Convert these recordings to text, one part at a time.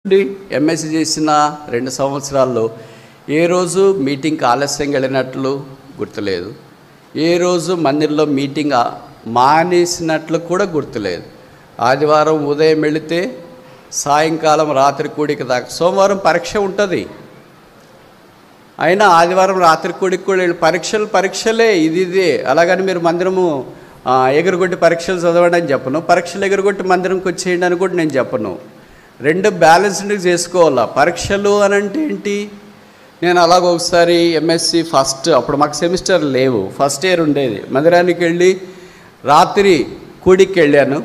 MSc చేసిన 2 సంవత్సరాల్లో ఏ రోజు మీటింగ్కి ఆలస్యంగా వెళ్ళినట్లు గుర్తులేదు. ఏ రోజు మందిరంలో మీటింగ్ మానేసినట్లు కూడా గుర్తులేదు. ఆదివారం ఉదయం వెళితే సాయంకాలం రాత్రి కూడిక దాకా. సోమవారం పరీక్ష ఉంటుంది, అయినా ఆదివారం రాత్రి కూడికి కూడా పరీక్షలే ఇదే. అలాగని మీరు మందిరము ఎగురుగొట్టి పరీక్షలు చదవండి అని చెప్పను, పరీక్షలు ఎగురుగొట్టి మందిరంకి వచ్చేయండి అని కూడా నేను చెప్పను. 2 బ్యాలెన్స్డ్ చేసుకోవాలా. పరీక్షలు అని అంటే ఏంటి? నేను అలాగ ఒకసారి ఎంఎస్సి అప్పుడు మాకు సెమిస్టర్ లేవు, ఫస్ట్ ఇయర్ ఉండేది. మందిరానికి వెళ్ళి రాత్రి కూడికి వెళ్ళాను.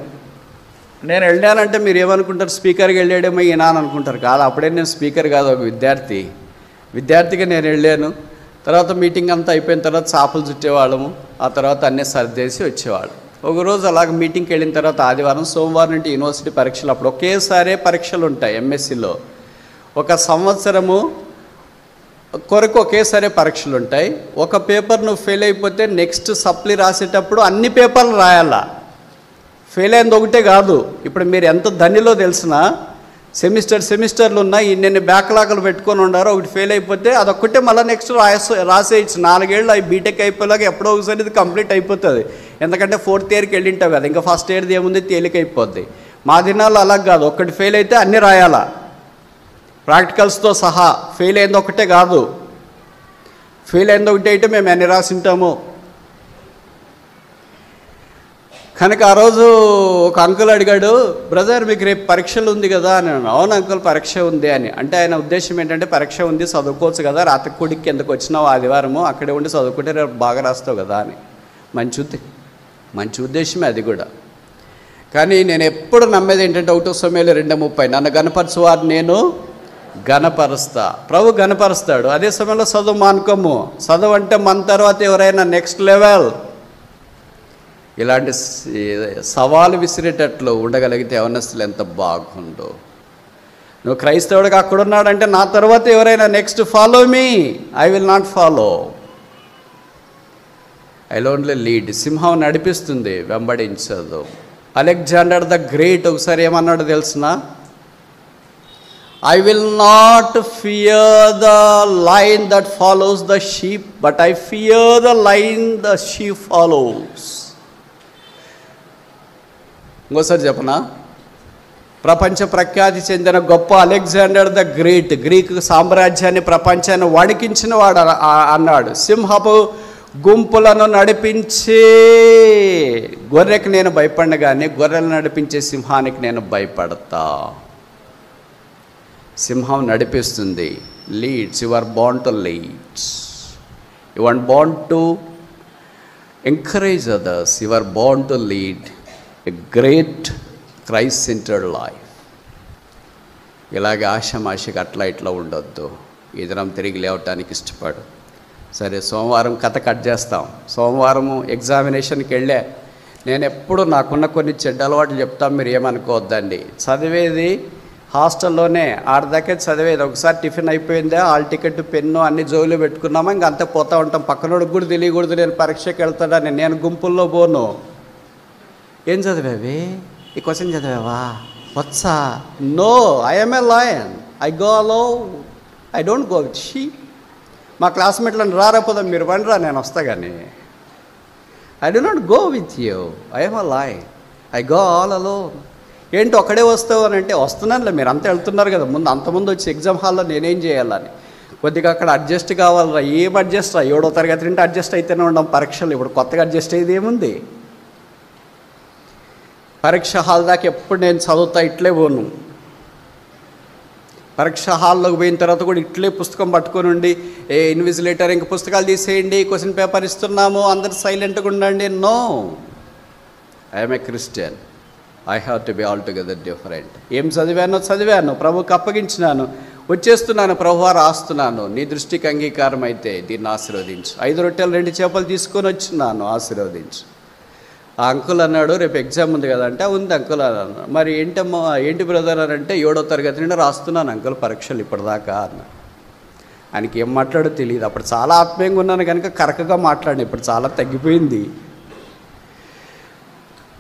నేను వెళ్ళానంటే మీరు ఏమనుకుంటారు, స్పీకర్కి వెళ్ళాడేమో ఈయన అని అనుకుంటారు. కాదు, అప్పుడే నేను స్పీకర్ కాదు, ఒక విద్యార్థిగా నేను వెళ్ళాను. తర్వాత మీటింగ్ అంతా అయిపోయిన తర్వాత చేపలు చుట్టేవాళ్ళము, ఆ తర్వాత అన్నీ సర్దేసి వచ్చేవాళ్ళు. ఒకరోజు అలాగ మీటింగ్కి వెళ్ళిన తర్వాత ఆదివారం, సోమవారం నుండి యూనివర్సిటీ పరీక్షలు. అప్పుడు ఒకేసారి పరీక్షలు ఉంటాయి ఎంఎస్సిలో. ఒక సంవత్సరము కొరకు ఒకేసారి పరీక్షలు ఉంటాయి. ఒక పేపర్ నువ్వు ఫెయిల్ అయిపోతే నెక్స్ట్ సప్లీ రాసేటప్పుడు అన్ని పేపర్లు రాయాలా. ఫెయిల్ అయింది ఒకటే కాదు. ఇప్పుడు మీరు ఎంత ధన్యలో తెలిసినా సెమిస్టర్లు ఉన్నాయి, ఇన్ని బ్యాక్లాగులు పెట్టుకొని ఉన్నారు. ఒకటి ఫెయిల్ అయిపోతే అదొక్కటే మళ్ళీ నెక్స్ట్ రాసేయచ్చు. 4 ఏళ్ళు అవి బీటెక్ అయిపోయేలాగా ఎప్పుడో ఒకసారి ఇది కంప్లీట్ అయిపోతుంది. ఎందుకంటే 4th ఇయర్కి వెళ్ళింటావు కదా, ఇంకా ఫస్ట్ ఇయర్ది ఏముంది తేలికైపోద్ది. మా దినాల్లో అలా కాదు, ఒక్కటి ఫెయిల్ అయితే అన్నీ రాయాలా, ప్రాక్టికల్స్తో సహా. ఫెయిల్ అయింది ఒకటే కాదు, ఫెయిల్ అయింది ఒకటి అయితే మేము ఎన్ని రాసింటాము. కనుక ఆ రోజు ఒక అంకుల్ అడిగాడు, బ్రదర్ మీకు రేపు పరీక్షలు ఉంది కదా అని. అవును అంకుల్ పరీక్ష ఉంది అని. అంటే ఆయన ఉద్దేశం ఏంటంటే పరీక్ష ఉంది చదువుకోవచ్చు కదా, రాత్రి కూడికి ఎందుకు వచ్చినావు ఆదివారము, అక్కడే ఉండి చదువుకుంటే రేపు బాగా రాస్తావు కదా అని. మంచి ఉద్దేశమే అది కూడా. కానీ నేను ఎప్పుడు నమ్మేది ఏంటంటే 1 సమయంలో 2:30 నన్ను గణపరచువారు నేను గణపరుస్తా. ప్రభు గణపరుస్తాడు. అదే సమయంలో చదువు మానుకోము. చదువు అంటే మన తర్వాత ఎవరైనా నెక్స్ట్ లెవెల్ ఇలాంటి సవాలు విసిరేటట్లు ఉండగలిగితే యవనస్తులు ఎంత బాగుండో. నువ్వు క్రైస్తవుడిగా అక్కడ ఉన్నాడంటే నా తర్వాత ఎవరైనా next follow me, I will not follow, I only lead. సింహం నడిపిస్తుంది, వెంబడించదు. అలెగ్జాండర్ ద గ్రేట్ ఒకసారి ఏమన్నాడు తెలిసిన? I will not fear the line that follows the sheep, but I fear the line the sheep follows. ఇంకోసారి చెప్పనా? ప్రపంచ ప్రఖ్యాతి చెందిన గొప్ప అలెగ్జాండర్ ద గ్రేట్ గ్రీక్ సామ్రాజ్యాన్ని, ప్రపంచాన్ని వణికించిన వాడు అన్నాడు, సింహపు గుంపులను నడిపించే గొర్రెకి నేను భయపడిన కానీ గొర్రెలను నడిపించే సింహానికి నేను భయపడతా. సింహం నడిపిస్తుంది. Leads. You are born to leads. You are born to encourage others. You are born to lead a great Christ centred life. ఇలాగే ఆషామాషిగా అట్లా ఇట్లా ఉండొద్దు. ఈ దినం తిరిగి లేవటానికి ఇష్టపడు. సరే, సోమవారం కథ కట్ చేస్తాం. సోమవారము ఎగ్జామినేషన్కి వెళ్ళా. నేను ఎప్పుడు నాకున్న కొన్ని చెడ్డ అలవాట్లు చెప్తాం, మీరు ఏమనుకోవద్దండి. చదివేది హాస్టల్లోనే, ఆడదాకే చదివేది. ఒకసారి టిఫిన్ అయిపోయిందా, హాల్ టికెట్ పెన్ను అన్ని జోలు పెట్టుకున్నామా, ఇంక అంతే పోతూ ఉంటాం. పక్కనోడికి కూడా తెలియకూడదు నేను పరీక్షకి వెళ్తాడని. నేను గుంపుల్లో పోను. ఏం చదివావి? ఈ క్వశ్చన్ చదివావా? వచ్చా? No, I'm a lion. I go alone, I don't go with she. మా క్లాస్మేట్లను రాపోదాం, మీరు రా, నేను వస్తా. కానీ I do not go with you. I'm a lion. I go all alone. ఏంటి ఒక్కడే వస్తావు అని అంటే, వస్తున్నానులే, మీరు అంతా వెళ్తున్నారు కదా, అంతమంది వచ్చి ఎగ్జామ్ హాల్లో నేనేం చేయాలని. కొద్దిగా అక్కడ అడ్జస్ట్ కావాలరా. ఏం అడ్జస్ట్ రా? 7వ తరగతి నుండి అడ్జస్ట్ అయితేనే ఉన్నాం పరీక్షలు. ఇప్పుడు కొత్తగా అడ్జస్ట్ అయ్యేది ఏముంది? పరీక్ష హాల్ దాకా ఎప్పుడు నేను చదువుతా ఇట్లే పోను. పరీక్ష హాల్లోకి పోయిన తర్వాత కూడా ఇట్లే పుస్తకం పట్టుకొని ఉండి, ఏ ఇన్విజిలేటర్ ఇంక పుస్తకాలు తీసేయండి, క్వశ్చన్ పేపర్ ఇస్తున్నాము, అందరు సైలెంట్గా ఉండండి. No, I'm a Christian. I have to be all together different. ఏం చదివాను, ప్రభుకి అప్పగించినాను, వచ్చేస్తున్నాను, ప్రభువా రాస్తున్నాను. నీ దృష్టికి అంగీకారం అయితే దీన్ని ఆశీర్వదించు. 5 రొట్టెలు 2 చేపలు తీసుకొని వచ్చినాను, ఆశీర్వదించు. ఆ అంకుల్ అన్నాడు, రేపు ఎగ్జామ్ ఉంది కదా అంటే, ఉంది అంకుల్ అన్నాను. మరి ఏంటి బ్రదర్ అని అంటే, 7వ తరగతి నుండి రాస్తున్నాను అంకుల్ పరీక్షలు ఇప్పటిదాకా అన్న. ఆయనకి ఏం మాట్లాడో తెలియదు. అప్పుడు చాలా ఆత్మీయంగా ఉన్నాను కనుక కరెక్ట్గా మాట్లాడిన. ఇప్పుడు చాలా తగ్గిపోయింది.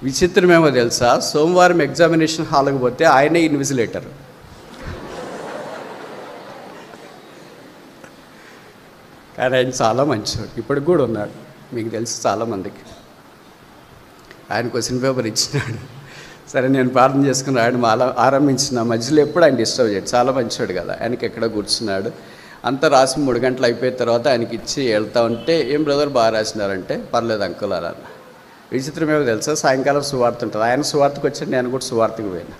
విచిత్రమేమో తెలుసా, సోమవారం ఎగ్జామినేషన్ హాల్కి పోతే ఆయనే ఇన్విజిలేటర్. కానీ ఆయన చాలా మంచివాడు, ఇప్పటికి కూడా ఉన్నాడు, మీకు తెలుసు చాలామందికి. ఆయన క్వశ్చన్ పేపర్ ఇచ్చినాడు. సరే నేను ప్రార్థన చేసుకుని ఆయన ఆరంభించిన మధ్యలో ఎప్పుడు ఆయన డిస్టర్బ్ చేయడు, చాలా మంచివాడు కదా. ఆయనకి ఎక్కడో కూర్చున్నాడు, అంతా రాసి 3 గంటలు అయిపోయిన తర్వాత ఆయనకి ఇచ్చి వెళ్తా ఉంటే, ఏం బ్రదర్ బాగా రాసినారంటే, పర్లేదు అంకుల్ అలా. విచిత్రం ఏమో తెలుసా, సాయంకాలం సువార్త ఉంటుంది, ఆయన సువార్తకు వచ్చాడు, నేను కూడా సువార్తకు పోయినా.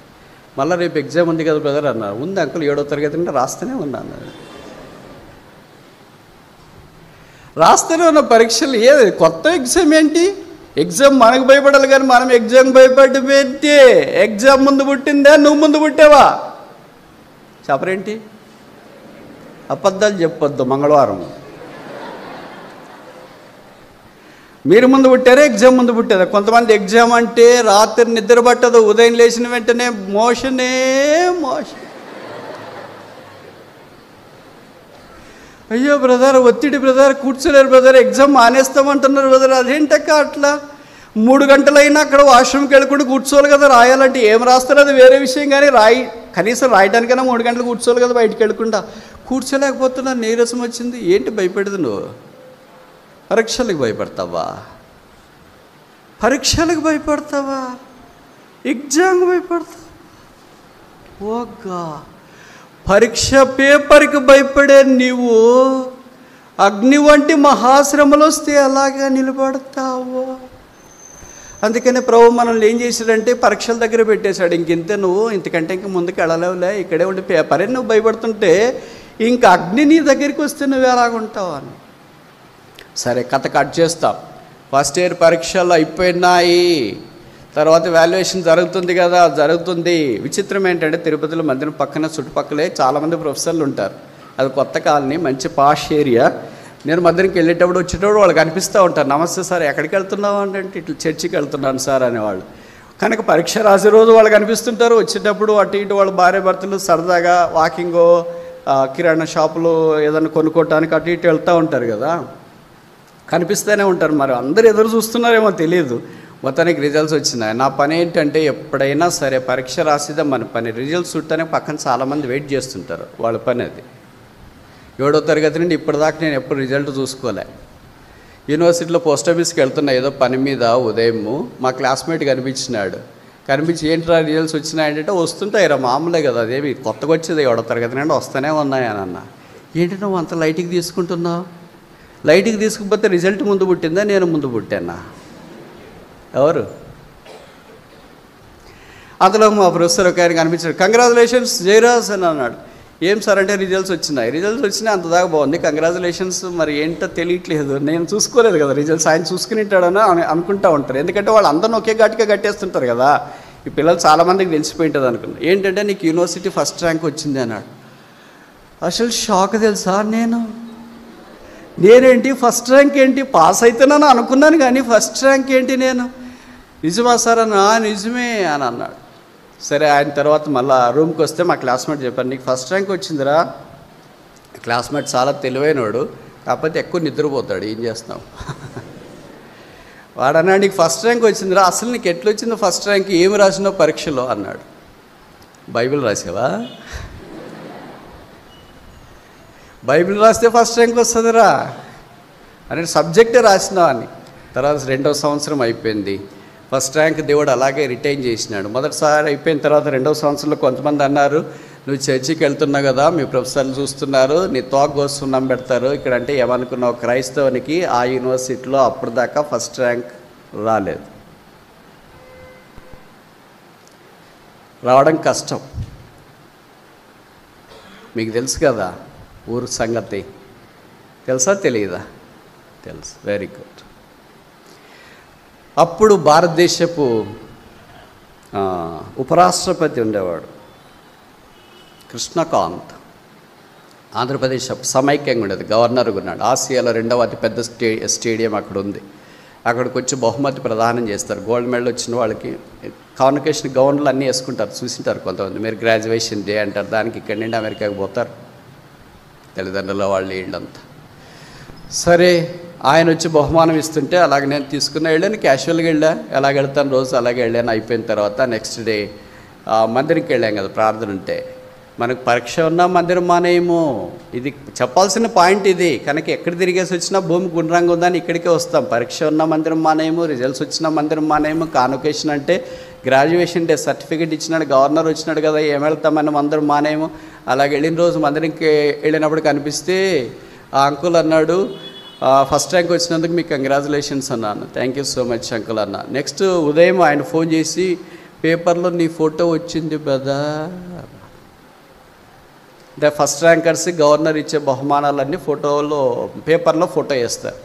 మళ్ళీ రేపు ఎగ్జామ్ ఉంది కదా బ్రదర్ అన్నారు. ఉంది అంకుల్, 7వ తరగతి అంటే రాస్తూనే ఉన్నాను, రాస్తూనే ఉన్న పరీక్షలు. ఏది కొత్త ఎగ్జామ్ ఏంటి? ఎగ్జామ్ మనకు భయపడాలి కానీ మనం ఎగ్జామ్ భయపడిపోతే, ఎగ్జామ్ ముందు పుట్టిందా నువ్వు ముందు పుట్టావా? చెప్పరేంటి? అబద్ధాలు చెప్పొద్దు. మంగళవారం మీరు ముందు పుట్టారా, ఎగ్జామ్ ముందు పుట్టారా? కొంతమంది ఎగ్జామ్ అంటే రాత్రి నిద్ర పట్టదు, ఉదయం లేచిన వెంటనే మోషనే మోషన్. అయ్యో బ్రదర్ ఒత్తిడి బ్రదర్, కూర్చోలేరు బ్రదర్, ఎగ్జామ్ మానేస్తామంటున్నారు బ్రదర్. అదేంటక్క అట్లా? 3 గంటలైనా అక్కడ వాష్రూమ్కి వెళ్ళకుండా కూర్చోవాలి కదా. రాయాలంటే ఏం రాస్తారు అది వేరే విషయం, కానీ కనీసం రాయడానికైనా 3 గంటలు కూర్చోవాలి కదా బయటికి వెళ్ళకుండా. కూర్చోలేకపోతున్నా, నీరసం వచ్చింది. ఏంటి భయపడదు నువ్వు? పరీక్షలకు భయపడతావా? పరీక్షలకు భయపడతావా? ఎగ్జామ్కి భయపడతావా? ఓగా పరీక్ష పేపర్కి భయపడే నీవు అగ్ని వంటి మహాశ్రమలు వస్తే ఎలాగా నిలబడతావు? అందుకనే ప్రభు మనల్ని ఏం చేశాడంటే పరీక్షల దగ్గర పెట్టేశాడు. ఇంతే, నువ్వు ఇంతకంటే ఇంక ముందుకు వెళ్ళలేవులే, ఇక్కడే ఉండి పేపరే నువ్వు భయపడుతుంటే ఇంక అగ్ని నీ దగ్గరికి వస్తే నువ్వు ఎలాగుంటావు అని. సరే, కథ కట్ చేస్తాం. ఫస్ట్ ఇయర్ పరీక్షలు అయిపోయినాయి, తర్వాత వాల్యుయేషన్ జరుగుతుంది కదా, జరుగుతుంది. విచిత్రం ఏంటంటే తిరుపతిలో మందిరం పక్కన చుట్టుపక్కలే చాలామంది ప్రొఫెసర్లు ఉంటారు. అది కొత్త కాలనీ, మంచి పాష్ ఏరియా. నేను మందిరంకి వెళ్ళేటప్పుడు వచ్చేటప్పుడు వాళ్ళు కనిపిస్తూ ఉంటారు. నమస్తే సార్, ఎక్కడికి వెళ్తున్నావు అంటే ఇట్లా చర్చికి వెళ్తున్నాను సార్ అనేవాళ్ళు. కనుక పరీక్ష రాసే రోజు వాళ్ళు కనిపిస్తుంటారు. వచ్చేటప్పుడు అటు ఇటు వాళ్ళ భార్య భర్తలు సరదాగా వాకింగో కిరాణా షాపులో ఏదైనా కొనుక్కోవటానికి అటు ఇటు వెళ్తూ ఉంటారు కదా, కనిపిస్తూనే ఉంటారు. మరి అందరు ఎదురు చూస్తున్నారేమో తెలియదు. మొత్తానికి రిజల్ట్స్ వచ్చినాయి. నా పని ఏంటంటే ఎప్పుడైనా సరే పరీక్ష రాసిదా మన పని, రిజల్ట్స్ చూడటానికి పక్కన చాలామంది వెయిట్ చేస్తుంటారు, వాళ్ళ పని అది. 7వ తరగతి నుండి ఇప్పటిదాకా నేను ఎప్పుడు రిజల్ట్ చూసుకోలే. యూనివర్సిటీలో పోస్ట్ ఆఫీస్కి వెళ్తున్నా ఏదో పని మీద ఉదయము, మా క్లాస్మేట్ కనిపించినాడు. కనిపించి ఏంట్రా రిజల్ట్స్ వచ్చినాయంటే, వస్తుంటాయిరా మామూలే కదా, అదేమి కొత్తగా వచ్చేది 7వ తరగతి నుండి వస్తూనే ఉన్నాయని అన్న. ఏంటి నువ్వు అంత లైట్కి తీసుకుంటున్నావు? లైట్కి తీసుకుపోతే రిజల్ట్ ముందు పుట్టిందా నేను ముందు పుట్టానా? ఎవరు? అందులో మా ప్రొఫెసర్ ఒక ఆయన కనిపించాడు. కంగ్రాచులేషన్స్ జయరాజ్ అని అన్నాడు. ఏం సార్ అంటే రిజల్ట్స్ వచ్చినాయి. రిజల్ట్స్ వచ్చినాయి, అంతదాకా బాగుంది, కంగ్రాచులేషన్స్. మరి ఏంటో తెలియట్లేదు, నేను చూసుకోలేదు కదా రిజల్ట్స్, ఆయన చూసుకునింటాడని అనుకుంటూ ఉంటారు. ఎందుకంటే వాళ్ళు అందరిని ఒకే ఘాటిగా కట్టేస్తుంటారు కదా. ఈ పిల్లలు చాలామందికి తెలిసిపోయి ఉంటుంది అనుకున్నా. ఏంటంటే నీకు యూనివర్సిటీ ఫస్ట్ ర్యాంక్ వచ్చింది అన్నాడు. అసలు షాక్ తెలుసా, నేనేంటి ఫస్ట్ ర్యాంక్ ఏంటి, పాస్ అయితేనని అనుకున్నాను కానీ ఫస్ట్ ర్యాంక్ ఏంటి నేను? నిజమా సార్ అన్న? నిజమే అని అన్నాడు. సరే, ఆయన తర్వాత మళ్ళీ రూమ్కి వస్తే మా క్లాస్మేట్ చెప్పారు, నీకు ఫస్ట్ ర్యాంక్ వచ్చిందిరా. క్లాస్మేట్ చాలా తెలివైనవాడు, కాకపోతే ఎక్కువ నిద్రపోతాడు, ఏం చేస్తున్నావు? వాడన్నాడు, నీకు ఫస్ట్ ర్యాంక్ వచ్చిందిరా, అసలు నీకు ఎట్లా వచ్చిందో ఫస్ట్ ర్యాంక్, ఏమి రాసినావు పరీక్షలో అన్నాడు. బైబిల్ రాసావా? బైబిల్ రాస్తే ఫస్ట్ ర్యాంక్ వస్తుందిరా అనే సబ్జెక్టే రాసినావు అని. తర్వాత 2వ సంవత్సరం అయిపోయింది, ఫస్ట్ ర్యాంక్ దేవుడు అలాగే రిటైన్ చేసినాడు. మొదటిసారి అయిపోయిన తర్వాత 2వ సంవత్సరంలో కొంతమంది అన్నారు, నువ్వు చర్చికి వెళ్తున్నావు కదా, మీ ప్రొఫెసర్లు చూస్తున్నారు, నీ తోక కోస్తున్నాం పెడతారు ఇక్కడ అంటే ఏమనుకున్నావు, క్రైస్తవునికి ఆ యూనివర్సిటీలో అప్పటిదాకా ఫస్ట్ ర్యాంక్ రాలేదు, రావడం కష్టం. మీకు తెలుసు కదా ఊరు సంగతి, తెలుసా తెలియదా? తెలుసు, వెరీ గుడ్. అప్పుడు భారతదేశపు ఉపరాష్ట్రపతి ఉండేవాడు కృష్ణకాంత్. ఆంధ్రప్రదేశ్ సమైక్యంగా ఉండేది, గవర్నర్గా ఉన్నాడు. ఆసియాలో 2వ అతిపెద్ద స్టేడియం అక్కడ ఉంది. అక్కడికి వచ్చి బహుమతి ప్రదానం చేస్తారు. గోల్డ్ మెడల్ వచ్చిన వాళ్ళకి కాన్వకేషన్ గౌన్లు అన్నీ వేసుకుంటారు, చూసింటారు కొంతమంది. మీరు గ్రాడ్యుయేషన్ డే అంటారు, దానికి ఇక్కడి నుండి అమెరికాకి పోతారు తల్లిదండ్రుల వాళ్ళు వీళ్ళంతా. సరే, ఆయన వచ్చి బహుమానం ఇస్తుంటే అలాగే నేను తీసుకున్న వెళ్ళాను, క్యాషువల్గా వెళ్ళా, ఎలాగ వెళ్తాను రోజు అలాగే వెళ్ళాను. అయిపోయిన తర్వాత నెక్స్ట్ డే మందిరికి వెళ్ళాం కదా, ప్రార్థన ఉంటే మనకు పరీక్ష ఉన్నా మందిరం మానేయము. ఇది చెప్పాల్సిన పాయింట్ ఇది. కనుక ఎక్కడ తిరిగేసి వచ్చినా భూమి గుండ్రంగా ఉందని ఇక్కడికే వస్తాం. పరీక్ష ఉన్న మందిరం మానేయము, రిజల్ట్స్ వచ్చిన మందిరం మానేయము. కాన్వకేషన్ అంటే గ్రాడ్యుయేషన్ డే సర్టిఫికేట్ ఇచ్చినాడు, గవర్నర్ వచ్చినాడు కదా, ఏం వెళ్తామని మందిరం మానేయము. అలాగే వెళ్ళిన రోజు మందిరంకి వెళ్ళినప్పుడు కనిపిస్తే ఆ అంకుల్ అన్నాడు, ఫస్ట్ ర్యాంక్ వచ్చినందుకు మీకు కంగ్రాచులేషన్స్ అన్నాను. Thank you so much uncle అన్న. నెక్స్ట్ ఉదయం ఆయన ఫోన్ చేసి, పేపర్లో నీ ఫోటో వచ్చింది కదా. అంటే ఫస్ట్ ర్యాంకర్స్ గవర్నర్ ఇచ్చే బహుమానాలన్నీ పేపర్లో ఫోటో వేస్తారు.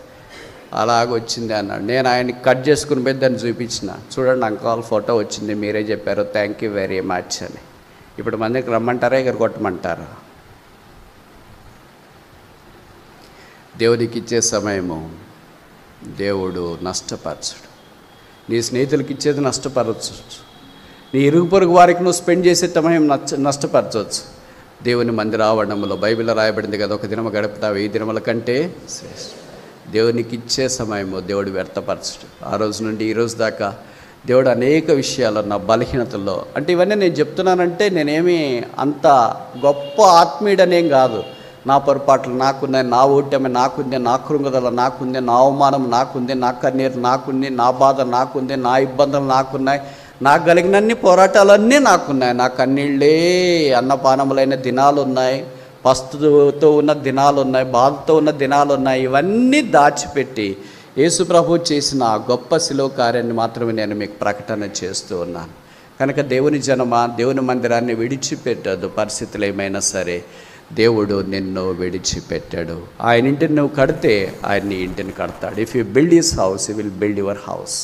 అలాగొచ్చింది అన్నాడు. నేను ఆయన్ని కట్ చేసుకుని పోయి దాన్ని చూపించిన, చూడండి అంకుల్ ఫోటో వచ్చింది, మీరే చెప్పారు, థ్యాంక్ యూ వెరీ మచ్ అని. ఇప్పుడు మందికి రమ్మంటారా, ఇక్కడ కొట్టమంటారా? దేవునికి ఇచ్చే సమయము దేవుడు నష్టపరచడు. నీ స్నేహితులకి ఇచ్చేది నష్టపరచవచ్చు, నీ ఇరుగు పొరుగు వారికి నువ్వు స్పెండ్ చేసే సమయం నష్టపరచవచ్చు. దేవుని మందిర ఆవరణంలో బైబిల్లో రాయబడింది కదా, ఒక దినము గడుపుతావు 1000 దినముల కంటే శ్రేష్ఠ. దేవునికి ఇచ్చే సమయము దేవుడు వ్యర్థపరచడు. ఆ రోజు నుండి ఈ రోజు దాకా దేవుడు అనేక విషయాలు నా బలహీనతల్లో, అంటే ఇవన్నీ నేను చెప్తున్నానంటే నేనేమి అంత గొప్ప ఆత్మీయుడనేం కాదు. నా పొరపాట్లు నాకున్నాయి, నా ఓటమి నాకుంది, నా కృంగదల నాకుంది, నా అవమానం నాకుంది, నా కన్నీరు నాకుంది, నా బాధ నాకుంది, నా ఇబ్బందులు నాకున్నాయి, నాకు కలిగినన్ని పోరాటాలన్నీ నాకున్నాయి. నా కన్నీళ్ళే అన్నపానములైన దినాలు ఉన్నాయి, పస్తుతో ఉన్న దినాలు ఉన్నాయి, బాధతో ఉన్న దినాలు ఉన్నాయి. ఇవన్నీ దాచిపెట్టి యేసు ప్రభు చేసిన ఆ గొప్ప శిలువ కార్యాన్ని మాత్రమే నేను మీకు ప్రకటన చేస్తూ ఉన్నాను. కనుక దేవుని జనమా, దేవుని మందిరాన్ని విడిచిపెట్టదు. పరిస్థితులు ఏమైనా సరే దేవుడు నిన్ను విడిచిపెట్టాడు. ఆయన ఇంటిని నువ్వు కడితే ఆయన నీ ఇంటిని కడతాడు. If you build his house, you will build your house.